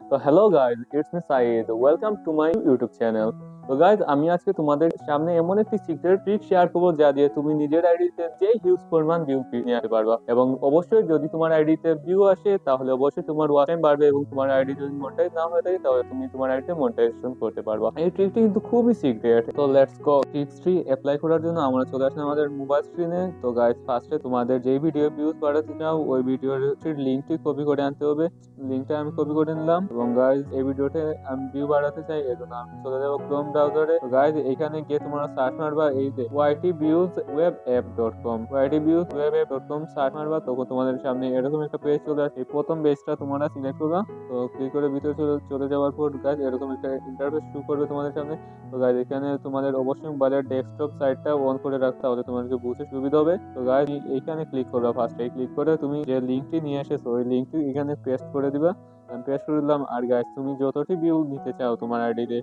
তো hello guys, it's me Saeed, welcome to my YouTube channel. তো guys, আমি আজকে তোমাদের সামনে এমন একটি সিক্রেট ট্রিক শেয়ার করবো যা দিয়ে তুমি নিজের আইডিতে যে হিউজ পরিমাণ ভিউ নিয়ে আসতে পারবা। এবং অবশ্যই যদি তোমার আইডিতে ভিউ আসে তাহলে অবশ্যই তোমার ওয়াচ টাইম বাড়বে, এবং তোমার আইডি যদি মনিটাইজ না হয়ে থাকে তাহলে তুমি তোমার আইডিতে মনিটাইজেশন করতে পারবা। এই ট্রিকটি কিন্তু খুবই সিক্রেট। তো লেটস গো। ট্রিক্সটি অ্যাপ্লাই করার জন্য আমরা চলে আসলাম আমাদের মোবাইল স্ক্রিনে। তো গাইজ, ফার্স্টে তোমাদের যেই ভিডিও ভিউজ বাড়াতে চাও ওই ভিডিওর লিঙ্কটি কপি করে আনতে হবে। লিঙ্কটা আমি কপি করে নিলাম। এবং গাইজ, এই ভিডিওতে আমি ভিউ বাড়াতে চাই, এর জন্য আমি চলে যাবো ক্রোম ব্রাউজারে। তো গাইজ, এখানে গিয়ে তোমরা সার্চ মারবা এই যে ytviewswebapp.com, ytviewswebapp.com সার্চ মারবা। তখন তোমাদের সামনে এরকম একটা পেজ চলে আসে। এই প্রথম পেজটা তোমরা সিলেক্ট করবা। তো ক্লিক করে ভিতরে চলে যাওয়ার পর গাইজ এরকম একটা ইন্টারফেস শো করবে তোমাদের সামনে। তো গাইজ, এখানে তোমাদের অবশ্যই মোবাইলের ডেস্কটপ সাইটটা অন করে রাখতে হবে, তোমাদেরকে বুঝতে সুবিধা হবে। তো গাইজ, এইখানে ক্লিক করবা। ফার্স্টে ক্লিক করে তুমি যে লিঙ্কটি নিয়ে এসেছো ওই লিঙ্কটি এখানে পেস্ট করে দিবা। আমি পেস্ট করে দিলাম। আর গাইজ, তুমি যতটি ভিউ নিতে চাও তোমার আইডিতে,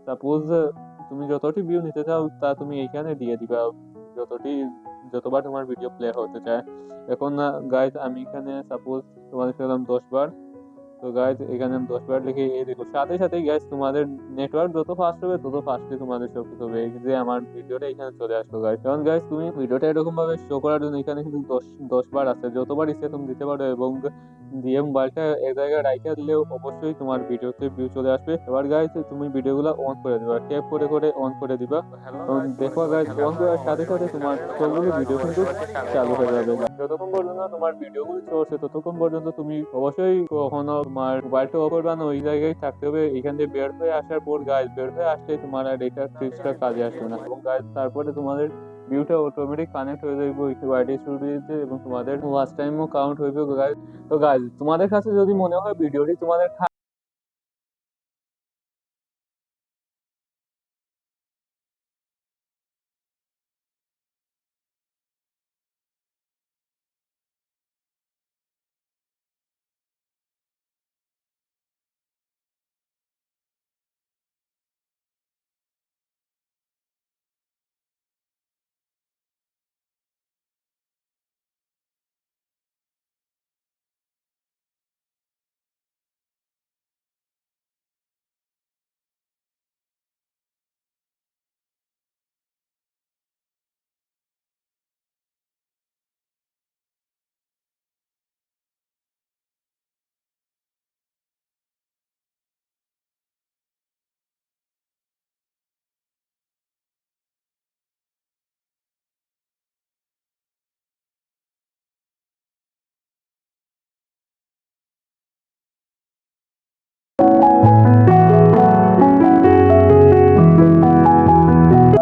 সাপোজ তুমি যতটি ভিউ নিতে চাও তা তুমি এইখানে দিয়ে দিবা, যতটি যতবার তোমার ভিডিও প্লে হতে চায়। এখন গাইজ, আমি এখানে সাপোজ তোমাদের পেলাম 10 বার। তো গাইজ, এখানে আমি 10 বার লিখে এই দেখো, সাথে সাথেই গাইজ তোমাদের নেটওয়ার্ক যত ফাস্ট হবে তত ফাস্টলি তোমাদের শো হবে। এই যে আমার ভিডিওটা এখানে চলে আসলো গাইজ। কারণ গাইজ, তুমি ভিডিওটা এরকম ভাবে শো করার জন্য এখানে কিন্তু 10 বার আছে, যতবার ইচ্ছে তুমি দিতে পারো। এবং দিয়ে মোবাইলটা এক জায়গায় রাইখা দিলেও অবশ্যই তোমার ভিডিওতে ভিউ চলে আসবে। এবার গাইজ, তুমি ভিডিওগুলো অন করে দিবা, ট্যাপ করে করে অন করে দিবা। দেখো গাইজ, অন করার সাথে সাথে তোমার সবগুলো ভিডিও কিন্তু চালু হয়ে যাবে। যতক্ষণ পর্যন্ত তোমার ভিডিওগুলো চলছে ততক্ষণ পর্যন্ত তুমি অবশ্যই কখনো তোমার মোবাইলটা অফ করবা না, ওই জায়গায় থাকতে হবে। এখান থেকে বের হয়ে আসার পর গাইজ, বের হয়ে আসলে তোমার আর এটা ট্রিক্সটা কাজে আসবে না। এবং গাইজ, তারপরে তোমাদের ভিউটা অটোমেটিক কানেক্ট হয়ে যাবে ওয়াইটি স্টুডিওতে, এবং তোমাদের ওয়াচ টাইমও কাউন্ট হইবে গাইজ। তো গাইজ, তোমাদের কাছে যদি মনে হয় ভিডিওটি তোমাদের